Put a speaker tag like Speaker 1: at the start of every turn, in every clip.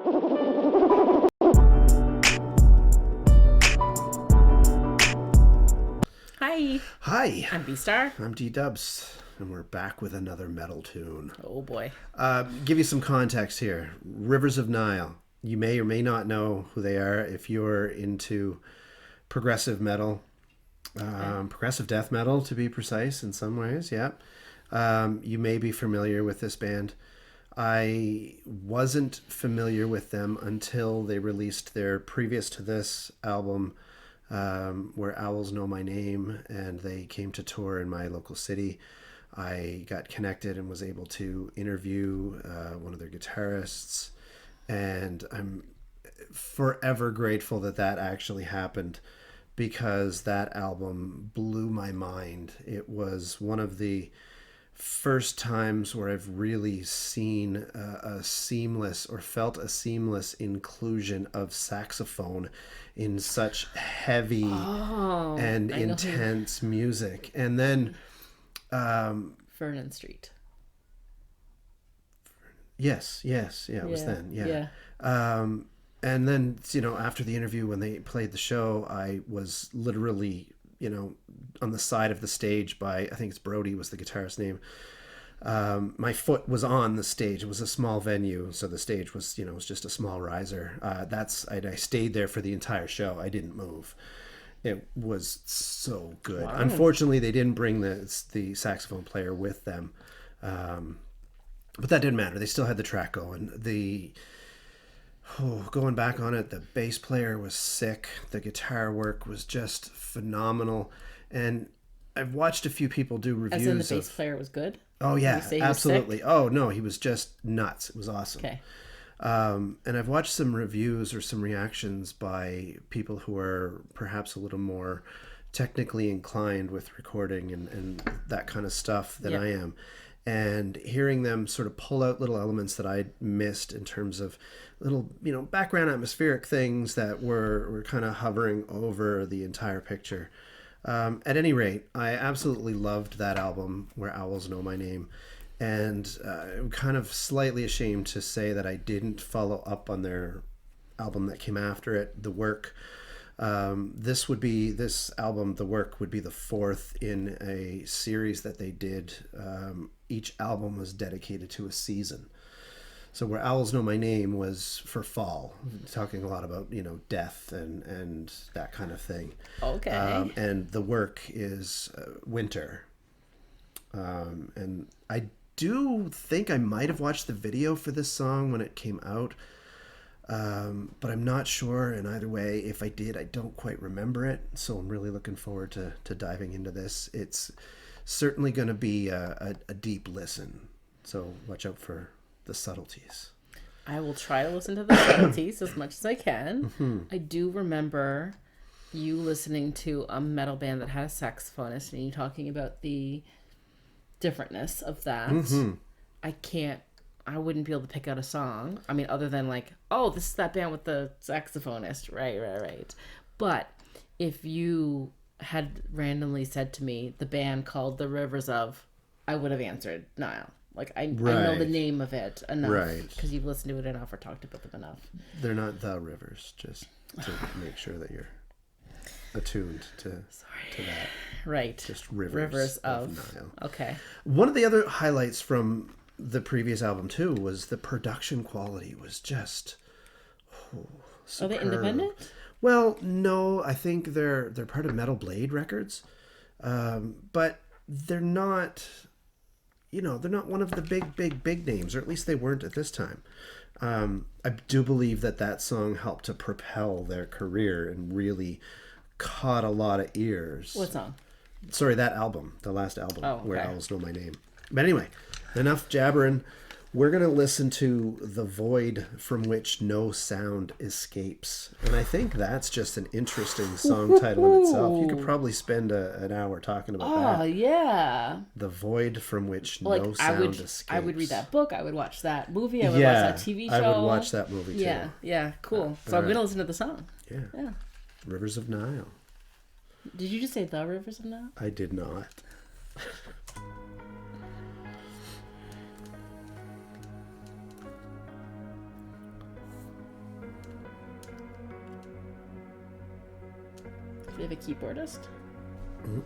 Speaker 1: Hi.
Speaker 2: Hi,
Speaker 1: I'm B-Star.
Speaker 2: I'm D-Dubs, and we're back with another metal tune.
Speaker 1: Oh boy.
Speaker 2: Give you some context here. Rivers of Nihil. You may or may not know who they are if you're into progressive metal, progressive death metal to be precise in some ways, yeah. You may be familiar with this band. I wasn't familiar with them until they released their previous to this album, where Owls Know My Name, and they came to tour in my local city. I got connected and was able to interview one of their guitarists, and I'm forever grateful that that actually happened because that album blew my mind. It was one of the first times where I've really seen a seamless or felt a seamless inclusion of saxophone in such heavy and intense music. And then
Speaker 1: Vernon Street.
Speaker 2: yes, yeah, it was then, yeah. And then, after the interview, when they played the show, I was literally, on the side of the stage by, I think it's Brody was the guitarist's name. My foot was on the stage. It was a small venue, so the stage was, was just a small riser. I stayed there for the entire show. I didn't move. It was so good. Wow. Unfortunately, they didn't bring the saxophone player with them, but that didn't matter. They still had the track going. Going back on it, the bass player was sick. The guitar work was just phenomenal. And I've watched a few people do reviews.
Speaker 1: As in the bass player was good?
Speaker 2: Oh, yeah, absolutely. Oh, no, he was just nuts. It was awesome.
Speaker 1: Okay.
Speaker 2: And I've watched some reviews or some reactions by people who are perhaps a little more technically inclined with recording and that kind of stuff than I am. And hearing them sort of pull out little elements that I missed in terms of little, background atmospheric things that were kind of hovering over the entire picture. At any rate, I absolutely loved that album, Where Owls Know My Name. And I'm kind of slightly ashamed to say that I didn't follow up on their album that came after it, The Work. This album, The Work, would be the fourth in a series that they did. Each album was dedicated to a season. So Where Owls Know My Name was for fall, talking a lot about, death and that kind of thing.
Speaker 1: Okay.
Speaker 2: And The Work is winter. And I do think I might have watched the video for this song when it came out. But I'm not sure, and either way, if I did, I don't quite remember it. So I'm really looking forward to diving into this. It's certainly going to be a deep listen. So watch out for the subtleties.
Speaker 1: I will try to listen to the subtleties as much as I can. Mm-hmm. I do remember you listening to a metal band that had a saxophonist and you talking about the differentness of that. Mm-hmm. I wouldn't be able to pick out a song. I mean, other than like, oh, this is that band with the saxophonist. Right. But if you had randomly said to me the band called the Rivers of, I would have answered Nile. Like, I know the name of it enough. Right. Because you've listened to it enough or talked about them enough.
Speaker 2: They're not the Rivers, just to make sure that you're attuned to that.
Speaker 1: Right.
Speaker 2: Just Rivers of Nile.
Speaker 1: Okay.
Speaker 2: One of the other highlights from the previous album too was the production quality was just superb.
Speaker 1: Are they independent?
Speaker 2: Well, no, I think they're part of Metal Blade Records, but they're not. They're not one of the big names, or at least they weren't at this time. I do believe that song helped to propel their career and really caught a lot of ears.
Speaker 1: What song?
Speaker 2: Sorry, that album, the last album,
Speaker 1: okay.
Speaker 2: Where Owls Know My Name. But anyway, enough jabbering. We're going to listen to The Void from Which No Sound Escapes. And I think that's just an interesting song title in itself. You could probably spend an hour talking about that.
Speaker 1: Oh, yeah.
Speaker 2: The Void from Which No Sound Escapes.
Speaker 1: I would read that book. I would watch that movie. I would watch that TV show.
Speaker 2: I would watch that movie too.
Speaker 1: Yeah, cool. So I'm going to listen to the song.
Speaker 2: Yeah. Rivers of Nihil.
Speaker 1: Did you just say The Rivers of Nihil?
Speaker 2: I did not.
Speaker 1: of a keyboardist.
Speaker 2: Mm-hmm.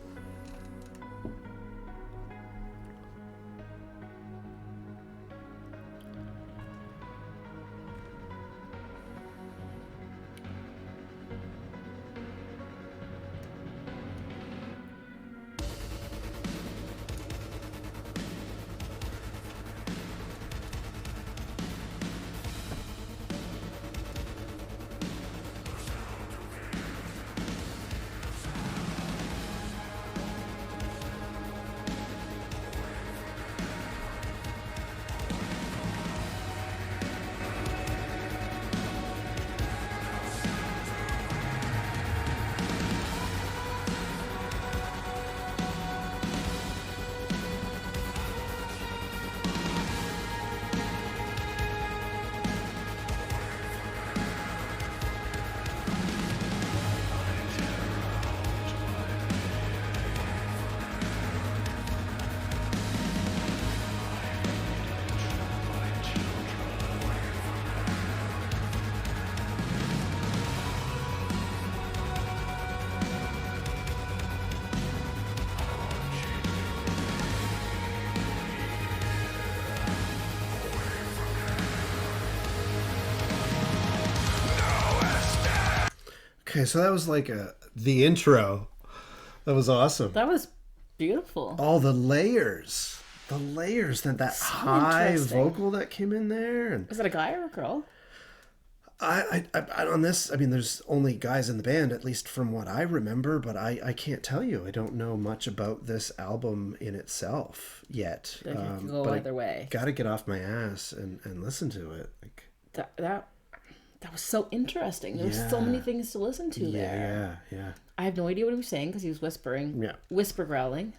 Speaker 2: Okay, so that was like the intro. That was awesome.
Speaker 1: That was beautiful.
Speaker 2: All the layers. That
Speaker 1: So
Speaker 2: high
Speaker 1: interesting.
Speaker 2: vocal that came in there. And
Speaker 1: Was it a guy or a girl?
Speaker 2: I on this, I mean, there's only guys in the band, at least from what I remember, but I can't tell you. I don't know much about this album in itself yet.
Speaker 1: It could go
Speaker 2: but
Speaker 1: either way.
Speaker 2: Got to get off my ass and listen to it. Like,
Speaker 1: That was so interesting. There was so many things to listen to there.
Speaker 2: yeah.
Speaker 1: I have no idea what he was saying because he was whispering.
Speaker 2: Yeah.
Speaker 1: Whisper growling.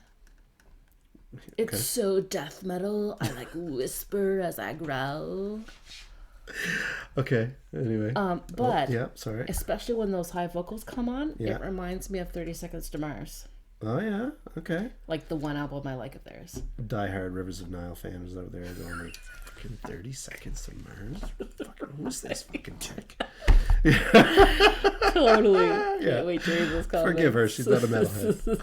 Speaker 1: It's so death metal. I like whisper as I growl.
Speaker 2: Okay. Anyway.
Speaker 1: But
Speaker 2: yeah. Sorry.
Speaker 1: especially when those high vocals come on,
Speaker 2: Yeah.
Speaker 1: it reminds me of 30 Seconds to Mars.
Speaker 2: Oh yeah. Okay.
Speaker 1: Like the one album I like of theirs.
Speaker 2: Diehard Rivers of Nihil fans out there going like, fucking 30 Seconds to Mars. Fucking who's this fucking chick?
Speaker 1: Totally. Yeah. Wait to read this comment.
Speaker 2: Forgive her. She's not a metalhead.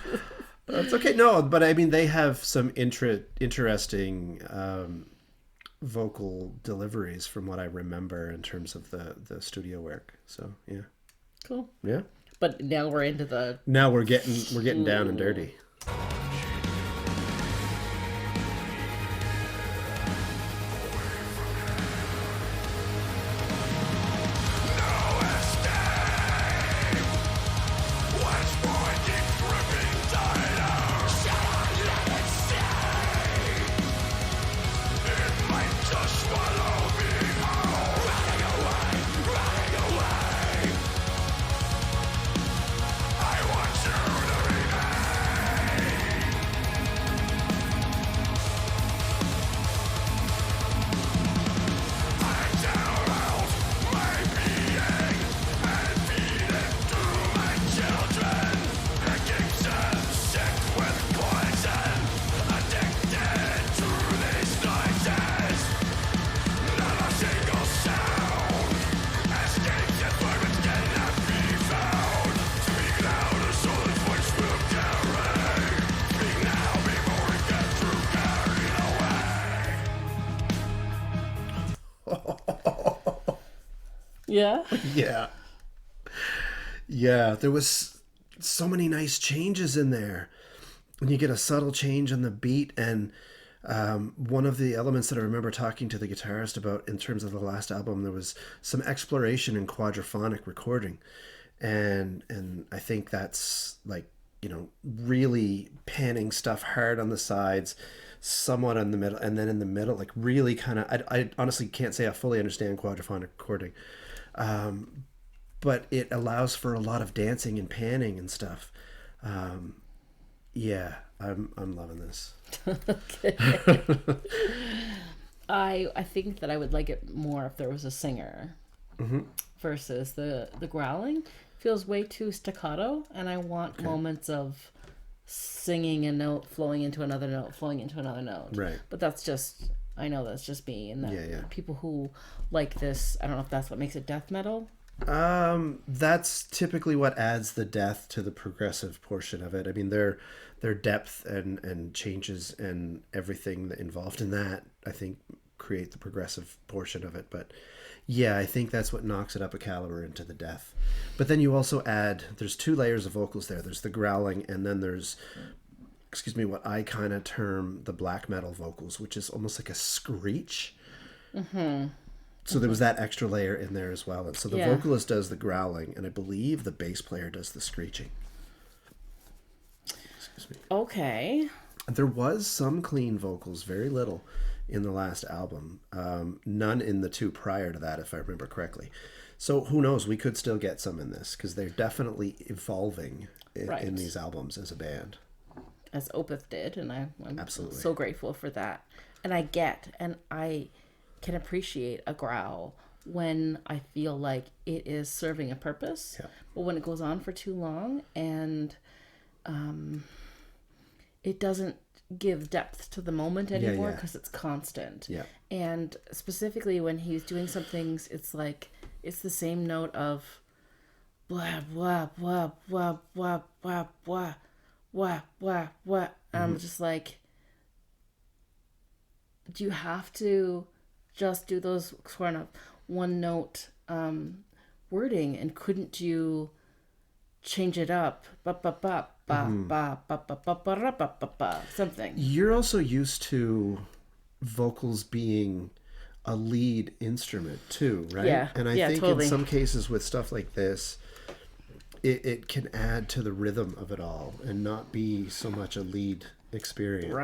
Speaker 2: It's okay. No, but I mean they have some interesting vocal deliveries from what I remember in terms of the studio work. So yeah.
Speaker 1: Cool.
Speaker 2: Yeah.
Speaker 1: But now we're into the...
Speaker 2: Now we're getting down and dirty.
Speaker 1: Yeah?
Speaker 2: Yeah, there was so many nice changes in there. And you get a subtle change in the beat, and one of the elements that I remember talking to the guitarist about in terms of the last album, there was some exploration in quadraphonic recording. And I think that's like, you know, really panning stuff hard on the sides, somewhat in the middle, and then in the middle, like really kind of, I honestly can't say I fully understand quadraphonic recording. But it allows for a lot of dancing and panning and stuff. Yeah, I'm loving this.
Speaker 1: Okay. I think that I would like it more if there was a singer versus the growling feels way too staccato, and I want moments of singing a note flowing into another note flowing into another note.
Speaker 2: Right.
Speaker 1: But that's just, I know that's just me, and that
Speaker 2: Yeah.
Speaker 1: people who like this, I don't know if that's what makes it death metal.
Speaker 2: That's typically what adds the depth to the progressive portion of it. I mean, their depth and changes and everything that involved in that, I think, create the progressive portion of it. But yeah, I think that's what knocks it up a caliber into the depth. But then you also add, there's 2 layers of vocals there. There's the growling, and then there's, excuse me, what I kind of term the black metal vocals, which is almost like a screech. Mm-hmm. So there was that extra layer in there as well. And so the vocalist does the growling, and I believe the bass player does the screeching. Excuse me.
Speaker 1: Okay.
Speaker 2: There was some clean vocals, very little, in the last album. None in the 2 prior to that, if I remember correctly. So who knows? We could still get some in this, because they're definitely evolving in these albums as a band.
Speaker 1: As Opeth did, and I'm
Speaker 2: Absolutely
Speaker 1: so grateful for that. And I can appreciate a growl when I feel like it is serving a purpose. Yeah. But when it goes on for too long and it doesn't give depth to the moment anymore because it's constant.
Speaker 2: Yeah.
Speaker 1: And specifically when he's doing some things, it's like it's the same note of blah blah blah blah blah blah blah blah blah blah. I'm just like, do you have to just do those sort of one note wording, and couldn't you change it up? Something.
Speaker 2: You're also used to vocals being a lead instrument too, right?
Speaker 1: Yeah.
Speaker 2: And I think totally. In some cases with stuff like this, it can add to the rhythm of it all and not be so much a lead experience.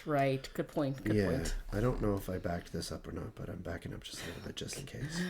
Speaker 1: Right. Good point. Good point.
Speaker 2: I don't know if I backed this up or not, but I'm backing up just a little bit just in case.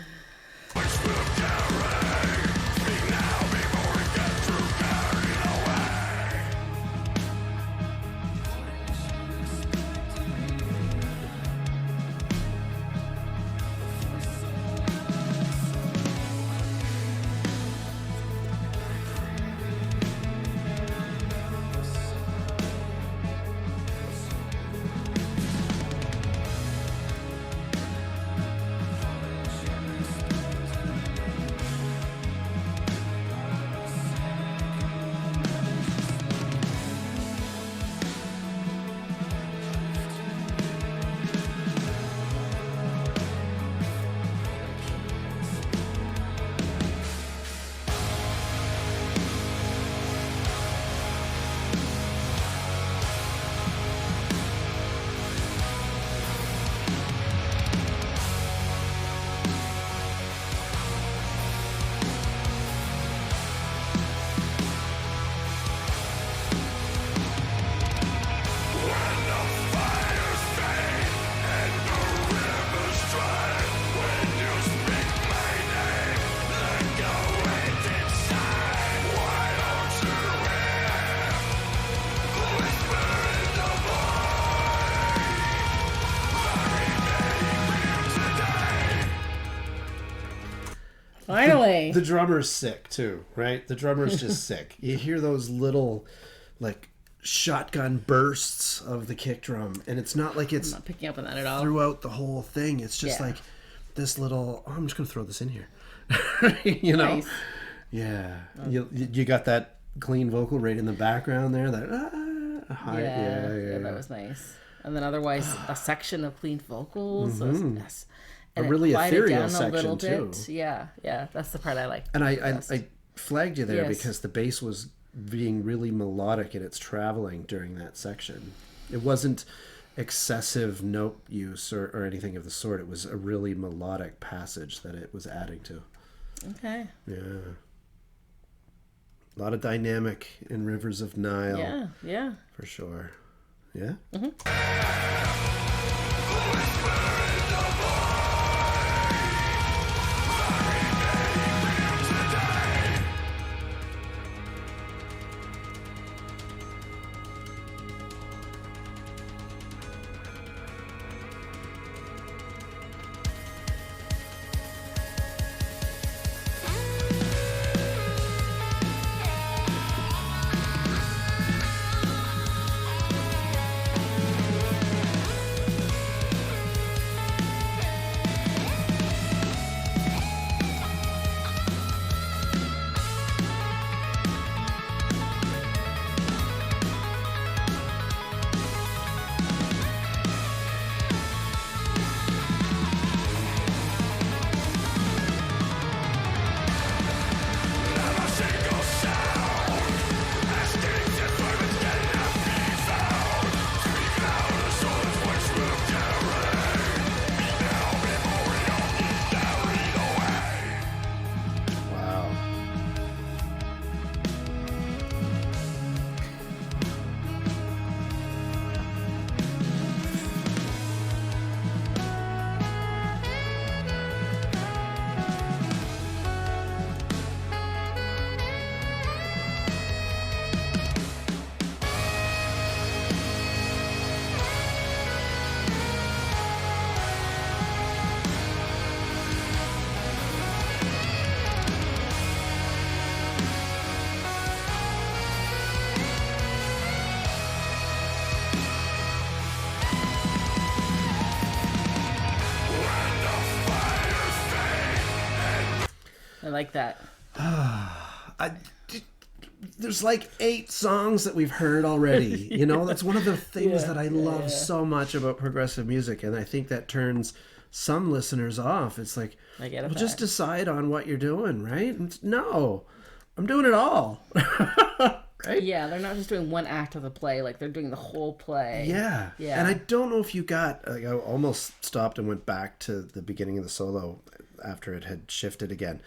Speaker 1: Finally.
Speaker 2: The drummer's sick too, right? The drummer's just sick. You hear those little, like, shotgun bursts of the kick drum, and it's not like it's
Speaker 1: I'm not picking up on that at all.
Speaker 2: Throughout the whole thing. It's just like this little, I'm just going to throw this in here. You know?
Speaker 1: Nice.
Speaker 2: Yeah. You got that clean vocal right in the background there. That high. Yeah,
Speaker 1: that was nice. And then otherwise, a section of clean vocals. Yes. And
Speaker 2: a really ethereal
Speaker 1: section a little
Speaker 2: too.
Speaker 1: Bit. Yeah, that's the part I like.
Speaker 2: And I flagged you there because the bass was being really melodic in its traveling during that section. It wasn't excessive note use or anything of the sort. It was a really melodic passage that it was adding to.
Speaker 1: Okay.
Speaker 2: Yeah. A lot of dynamic in Rivers of Nihil.
Speaker 1: Yeah.
Speaker 2: For sure. Yeah?
Speaker 1: like that.
Speaker 2: I, there's like 8 songs that we've heard already. You know, that's one of the things that I love so much about progressive music, and I think that turns some listeners off. It's like,
Speaker 1: I get it.
Speaker 2: Well, just decide on what you're doing, right? And no, I'm doing it all. Right?
Speaker 1: Yeah, they're not just doing one act of the play, like they're doing the whole play.
Speaker 2: Yeah. And I don't know if you got, like, I almost stopped and went back to the beginning of the solo after it had shifted again.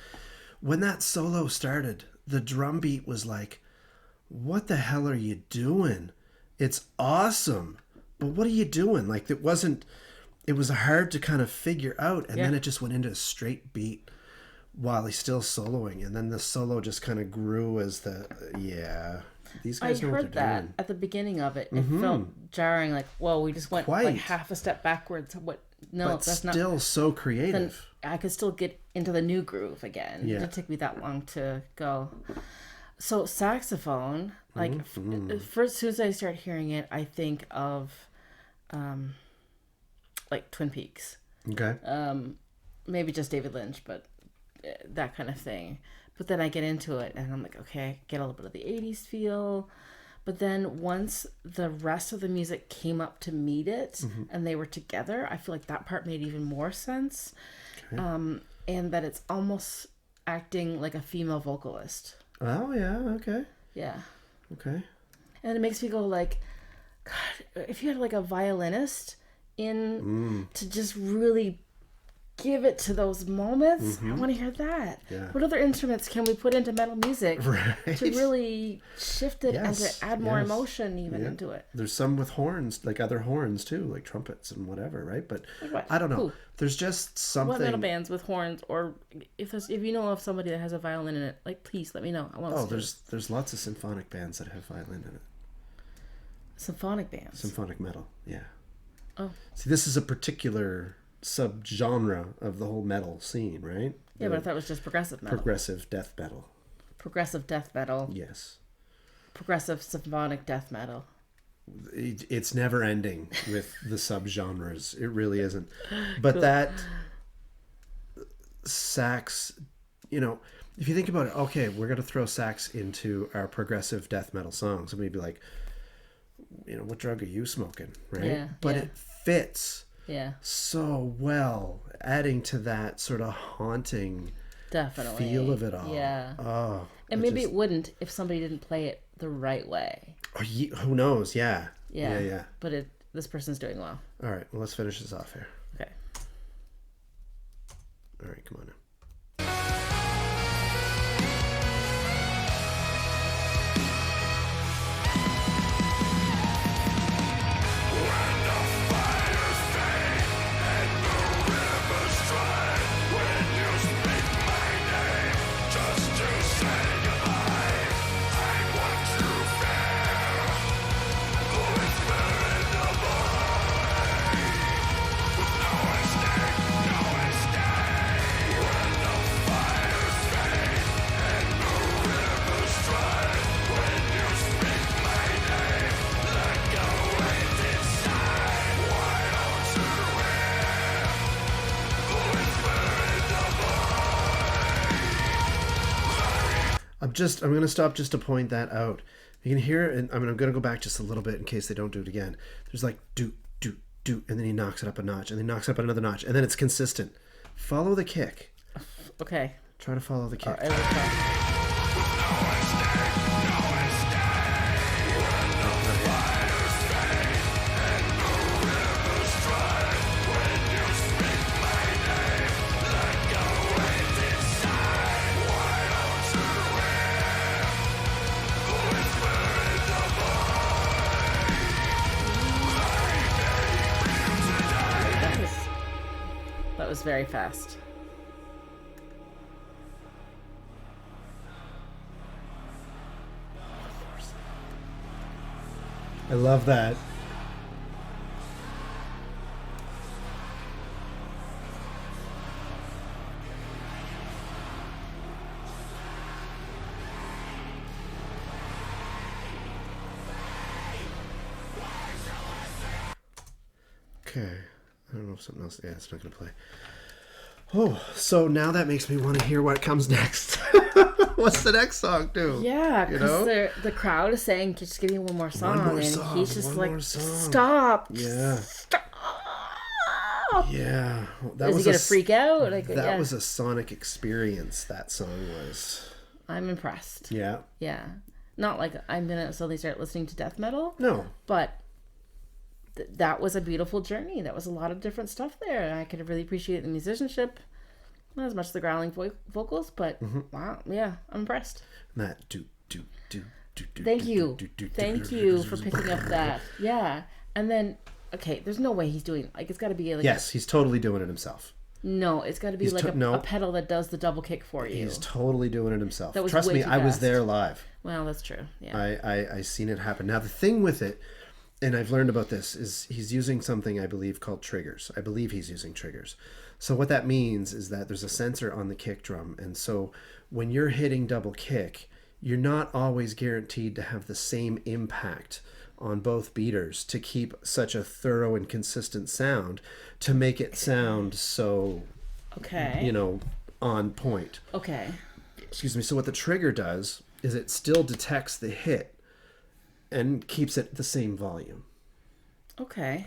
Speaker 2: When that solo started, the drum beat was like, what the hell are you doing? It's awesome. But what are you doing? Like, it was hard to kind of figure out. And then it just went into a straight beat while he's still soloing. And then the solo just kind of grew as these guys know what they're doing. I heard that
Speaker 1: at the beginning of it. It felt jarring, like, whoa, we just went like half a step backwards.
Speaker 2: But that's still so creative.
Speaker 1: Then I could still get into the new groove again. It didn't take me that long to go. So saxophone, like, first, as soon as I start hearing it, I think of, like, Twin Peaks.
Speaker 2: Okay.
Speaker 1: Maybe just David Lynch, but that kind of thing. But then I get into it, and I'm like, okay, I get a little bit of the 80s feel. But then once the rest of the music came up to meet it, and they were together, I feel like that part made even more sense. Okay. And that it's almost acting like a female vocalist.
Speaker 2: Oh, yeah, okay.
Speaker 1: Yeah.
Speaker 2: Okay.
Speaker 1: And it makes me go like, God, if you had like a violinist in to just really give it to those moments, I want to hear that. Yeah. What other instruments can we put into metal music to really shift it and to add more emotion even into it? There's
Speaker 2: some with horns, like other horns too, like trumpets and whatever, right? But I don't know. Who? There's just something.
Speaker 1: What metal bands with horns, or if you know of somebody that has a violin in it, like, please let me know. I want
Speaker 2: there's lots of symphonic bands that have violin in it.
Speaker 1: Symphonic bands.
Speaker 2: Symphonic metal, yeah.
Speaker 1: Oh.
Speaker 2: See, this is a particular subgenre of the whole metal scene, right?
Speaker 1: Yeah, but I thought it was just progressive metal.
Speaker 2: Progressive death metal.
Speaker 1: Progressive death metal.
Speaker 2: Yes.
Speaker 1: Progressive symphonic death metal.
Speaker 2: It's never ending with the subgenres. It really isn't. But cool. That sax, you know, if you think about it, okay, we're going to throw sax into our progressive death metal songs. And we'd be like, you know, what drug are you smoking, right?
Speaker 1: Yeah,
Speaker 2: but it fits
Speaker 1: so
Speaker 2: well, adding to that sort of haunting feel of it all.
Speaker 1: Yeah.
Speaker 2: Oh,
Speaker 1: and maybe it wouldn't if somebody didn't play it the right way.
Speaker 2: Or who knows? Yeah.
Speaker 1: But this person's doing well.
Speaker 2: All right. Well, let's finish this off here.
Speaker 1: Okay.
Speaker 2: All right. Come on now. I'm going to stop just to point that out. You can hear it, and I'm going to go back just a little bit in case they don't do it again. There's like do, do, do, and then he knocks it up a notch, and then he knocks it up another notch, and then it's consistent. Follow the kick.
Speaker 1: Okay.
Speaker 2: Try to follow the kick.
Speaker 1: I will try. That was very fast.
Speaker 2: I love that. Okay. I don't know if something else. Yeah, it's not going to play. Oh, so now that makes me want to hear what comes next. What's the next song, too?
Speaker 1: Yeah,
Speaker 2: You know?
Speaker 1: because the crowd is saying, just give me one more song.
Speaker 2: more
Speaker 1: and
Speaker 2: song,
Speaker 1: he's just
Speaker 2: one
Speaker 1: like,
Speaker 2: more song.
Speaker 1: stop.
Speaker 2: Yeah.
Speaker 1: Stop.
Speaker 2: Yeah. That
Speaker 1: Is
Speaker 2: was
Speaker 1: he going to freak out? Like,
Speaker 2: that was a sonic experience, that song was.
Speaker 1: I'm impressed.
Speaker 2: Yeah.
Speaker 1: Yeah. Not like I'm going to suddenly start listening to death metal.
Speaker 2: No.
Speaker 1: But that was a beautiful journey. That was a lot of different stuff there. And I could really appreciate the musicianship. Not as much as the growling vocals, but wow, yeah, I'm impressed.
Speaker 2: That
Speaker 1: Thank you for picking up that. Yeah, and then okay, there's no way he's doing like it's got to be like
Speaker 2: yes, he's totally doing it himself.
Speaker 1: No, it's got to be like a pedal that does the double kick for you.
Speaker 2: He's totally doing it himself.
Speaker 1: That was
Speaker 2: Trust
Speaker 1: way
Speaker 2: me,
Speaker 1: too
Speaker 2: I was
Speaker 1: fast.
Speaker 2: there live.
Speaker 1: Well, that's true. Yeah,
Speaker 2: I seen it happen. Now the thing with it, and I've learned about this, is he's using something I believe called triggers. I believe he's using triggers. So what that means is that there's a sensor on the kick drum, and so when you're hitting double kick, you're not always guaranteed to have the same impact on both beaters to keep such a thorough and consistent sound to make it sound so,
Speaker 1: okay,
Speaker 2: on point.
Speaker 1: Okay.
Speaker 2: Excuse me. So what the trigger does is it still detects the hit and keeps it the same volume.
Speaker 1: Okay.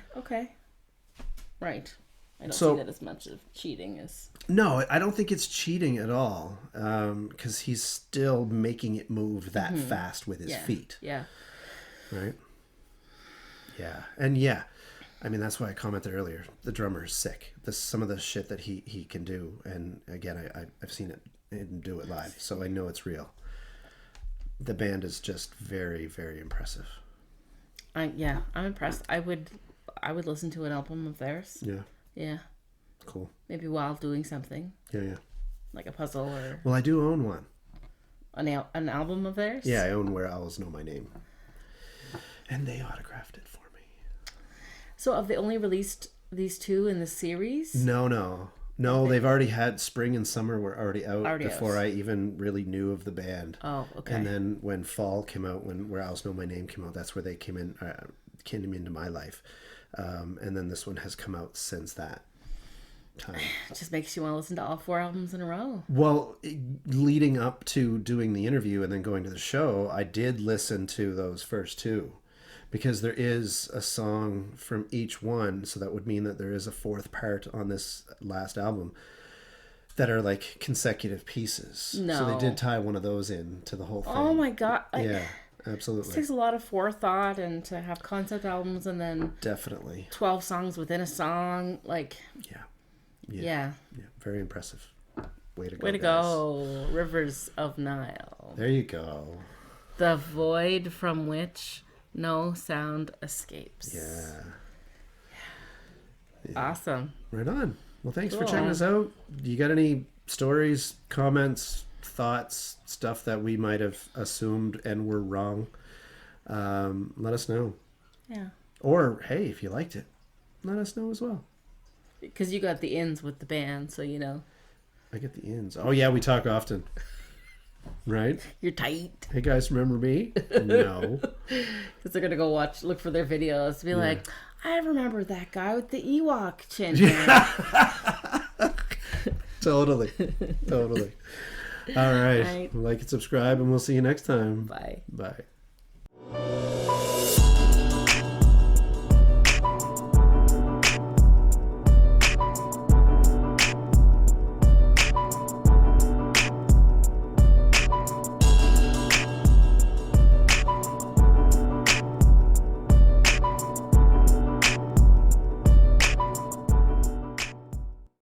Speaker 1: Right. I don't
Speaker 2: So-
Speaker 1: see that as much of cheating as...
Speaker 2: No, I don't think it's cheating at all, because he's still making it move that fast with his feet,
Speaker 1: Yeah.
Speaker 2: right? Yeah, and yeah, I mean that's why I commented earlier. The drummer is sick. Some of the shit that he can do, and again, I've seen it and do it live, so I know it's real. The band is just very, very impressive.
Speaker 1: I'm impressed. I would listen to an album of theirs.
Speaker 2: Yeah,
Speaker 1: Yeah.
Speaker 2: cool.
Speaker 1: Maybe while doing something.
Speaker 2: Yeah.
Speaker 1: Like a puzzle or
Speaker 2: Well, I do own one.
Speaker 1: an album of theirs?
Speaker 2: Yeah, I own Where Owls Know My Name. And they autographed it for me.
Speaker 1: So have they only released these two in the series?
Speaker 2: No, they've already had Spring and Summer were already out before
Speaker 1: out.
Speaker 2: I even really knew of the band.
Speaker 1: Oh, okay.
Speaker 2: And then when Fall came out, when Where Owls Know My Name came out, that's where they came into my life. And then this one has come out since that time.
Speaker 1: It just makes you want to listen to all 4 albums in a row.
Speaker 2: Well, leading up to doing the interview and then going to the show, I did listen to those first 2 because there is a song from each one. So that would mean that there is a 4th part on this last album that are like consecutive pieces.
Speaker 1: No.
Speaker 2: So they did tie one of those in to the whole thing.
Speaker 1: Oh my God.
Speaker 2: Yeah,
Speaker 1: It
Speaker 2: absolutely.
Speaker 1: takes a lot of forethought and to have concept albums and then
Speaker 2: Definitely.
Speaker 1: 12 songs within a song. Like, yeah.
Speaker 2: Very impressive. Way to go.
Speaker 1: Way to
Speaker 2: guys.
Speaker 1: go. Rivers of Nihil.
Speaker 2: There you go.
Speaker 1: The void from which no sound escapes.
Speaker 2: Yeah.
Speaker 1: Awesome.
Speaker 2: Right on. Well, thanks for
Speaker 1: Cool.
Speaker 2: checking us out. You got any stories, comments, thoughts, stuff that we might have assumed and were wrong? Let us know.
Speaker 1: Yeah.
Speaker 2: Or, hey, if you liked it, let us know as well.
Speaker 1: Because you got the ins with the band, so you know.
Speaker 2: I get the ins. Oh, yeah, we talk often. Right?
Speaker 1: You're tight.
Speaker 2: Hey, guys, remember me? No.
Speaker 1: Because they're going to go look for their videos to be like, I remember that guy with the Ewok chin.
Speaker 2: Totally. All right. Like and subscribe, and we'll see you next time.
Speaker 1: Bye.
Speaker 2: Bye.